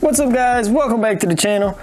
What's up guys, welcome back to the channel.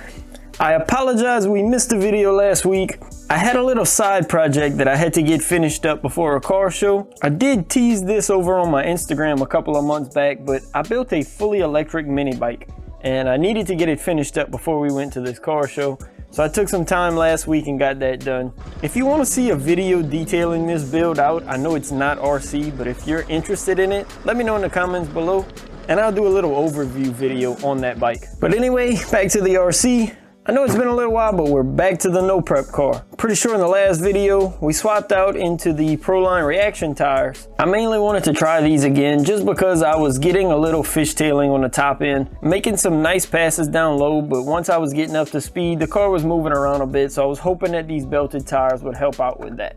I apologize we missed a video last week. I had a little side project that I had to get finished up before a car show. I did tease this over on my Instagram a couple of months back, but I built a fully electric mini bike and I needed to get it finished up before we went to this car show. So I took some time last week and got that done. If you want to see a video detailing this build out, I know it's not RC, but if you're interested in it, let me know in the comments below and I'll do a little overview video on that bike. But anyway, back to the RC. I know it's been a little while, but we're back to the no prep car. Pretty sure in the last video, we swapped out into the Proline Reaction tires. I mainly wanted to try these again just because I was getting a little fishtailing on the top end, making some nice passes down low, but once I was getting up to speed, the car was moving around a bit, so I was hoping that these belted tires would help out with that.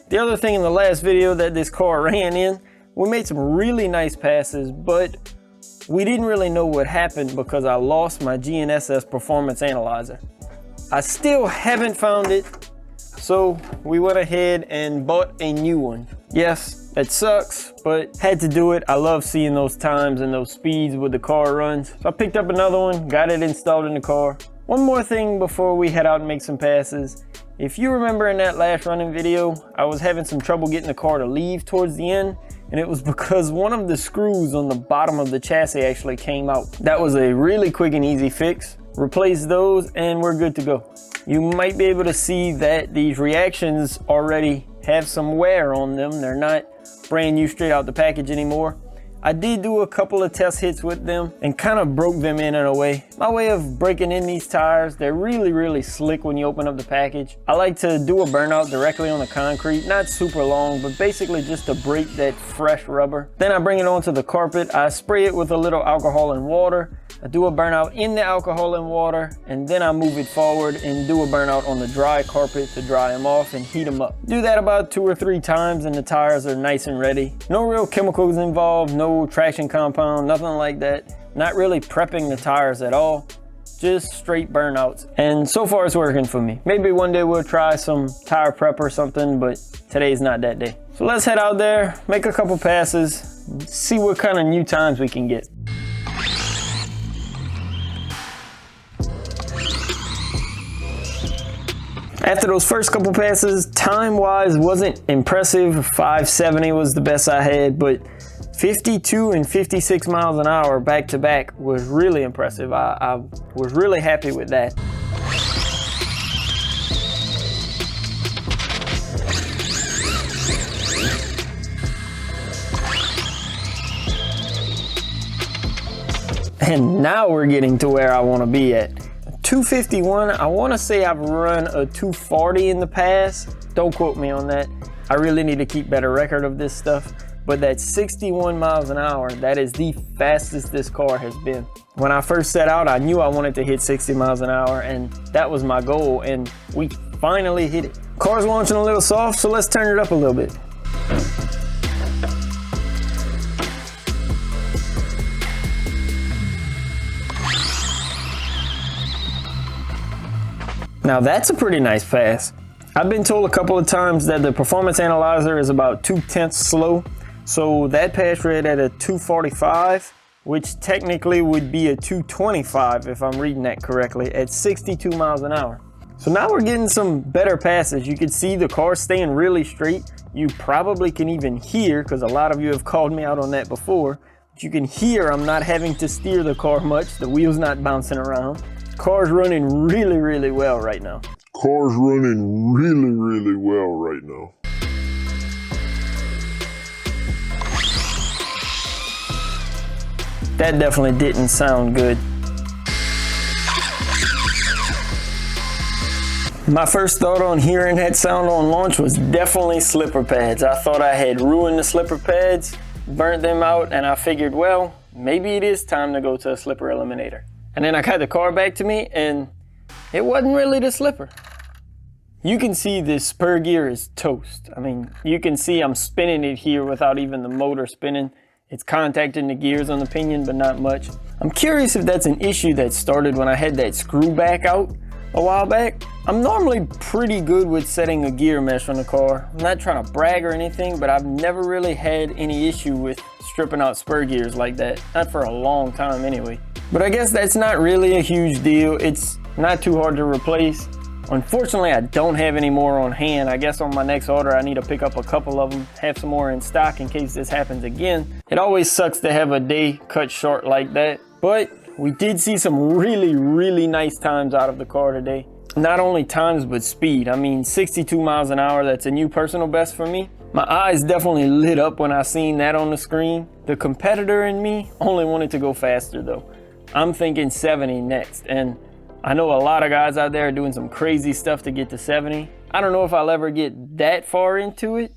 The other thing in the last video that this car ran in, we made some really nice passes, but we didn't really know what happened because I lost my GNSS Performance Analyzer. I still haven't found it, so we went ahead and bought a new one. Yes, that sucks, but had to do it. I love seeing those times and those speeds with the car runs. So I picked up another one, got it installed in the car. One more thing before we head out and make some passes. If you remember in that last running video, I was having some trouble getting the car to leave towards the end, and it was because one of the screws on the bottom of the chassis actually came out. That was a really quick and easy fix. Replace those and we're good to go. You might be able to see that these reactions already have some wear on them. They're not brand new straight out the package anymore. I did do a couple of test hits with them and kind of broke them in a way. My way of breaking in these tires, they're really slick when you open up the package. I like to do a burnout directly on the concrete, not super long, but basically just to break that fresh rubber. Then I bring it onto the carpet. I spray it with a little alcohol and water. I do a burnout in the alcohol and water, and then I move it forward and do a burnout on the dry carpet to dry them off and heat them up. Do that about 2 or 3 times and the tires are nice and ready. No real chemicals involved, no traction compound, nothing like that. Not really prepping the tires at all, just straight burnouts. And so far it's working for me. Maybe one day we'll try some tire prep or something, but today's not that day. So let's head out there, make a couple passes, see what kind of new times we can get. After those first couple passes, time-wise wasn't impressive. 570 was the best I had, but 52 and 56 miles an hour back to back was really impressive. I was really happy with that. And now we're getting to where I want to be at. 251, I want to say I've run a 240 in the past. Don't quote me on that. I really need to keep better record of this stuff. But that 61 miles an hour, that is the fastest this car has been. When I first set out, I knew I wanted to hit 60 miles an hour, and that was my goal, and we finally hit it. Car's launching a little soft, so let's turn it up a little bit. Now that's a pretty nice pass. I've been told a couple of times that the Performance Analyzer is about 2/10 slow. So that pass read at a 245, which technically would be a 225 if I'm reading that correctly, at 62 miles an hour. So now we're getting some better passes. You can see the car staying really straight. You probably can even hear, because a lot of you have called me out on that before, but you can hear I'm not having to steer the car much. The wheel's not bouncing around. Car's running really well right now. Car's running really well right now. That definitely didn't sound good. My first thought on hearing that sound on launch was definitely slipper pads. I thought I had ruined the slipper pads, burnt them out, and I figured, well, maybe it is time to go to a slipper eliminator. And then I got the car back to me and it wasn't really the slipper. You can see this spur gear is toast. I mean, you can see I'm spinning it here without even the motor spinning. It's contacting the gears on the pinion, but not much. I'm curious if that's an issue that started when I had that screw back out a while back. I'm normally pretty good with setting a gear mesh on the car. I'm not trying to brag or anything, but I've never really had any issue with stripping out spur gears like that. Not for a long time anyway. But I guess that's not really a huge deal. It's not too hard to replace. Unfortunately, I don't have any more on hand. I guess on my next order, I need to pick up a couple of them, have some more in stock in case this happens again. It always sucks to have a day cut short like that, but we did see some really nice times out of the car today. Not only times, but speed. I mean, 62 miles an hour, that's a new personal best for me. My eyes definitely lit up when I seen that on the screen. The competitor in me only wanted to go faster though. I'm thinking 70 next, and I know a lot of guys out there are doing some crazy stuff to get to 70. I don't know if I'll ever get that far into it,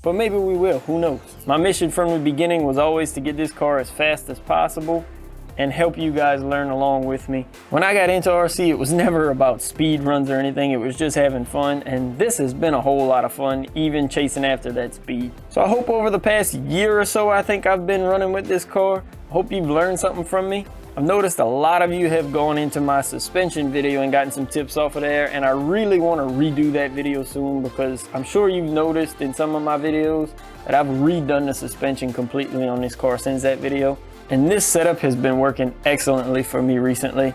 but maybe we will, who knows. My mission from the beginning was always to get this car as fast as possible and help you guys learn along with me. When I got into RC, it was never about speed runs or anything, it was just having fun, and this has been a whole lot of fun, even chasing after that speed. So I hope over the past year or so I think I've been running with this car, I hope you've learned something from me. I've noticed a lot of you have gone into my suspension video and gotten some tips off of there, and I really want to redo that video soon because I'm sure you've noticed in some of my videos that I've redone the suspension completely on this car since that video. And this setup has been working excellently for me recently,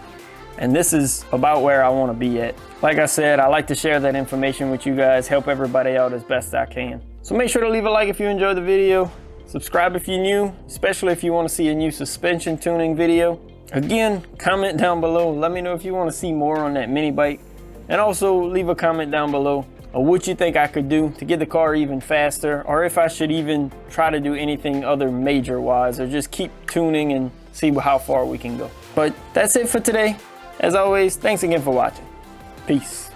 and this is about where I want to be at. Like I said, I like to share that information with you guys, help everybody out as best I can. So make sure to leave a like if you enjoyed the video, subscribe if you're new, especially if you want to see a new suspension tuning video. Again, comment down below, let me know if you want to see more on that mini bike, and also leave a comment down below of what you think I could do to get the car even faster, or if I should even try to do anything other major wise, or just keep tuning and see how far we can go. But that's it for today. As always, thanks again for watching. Peace.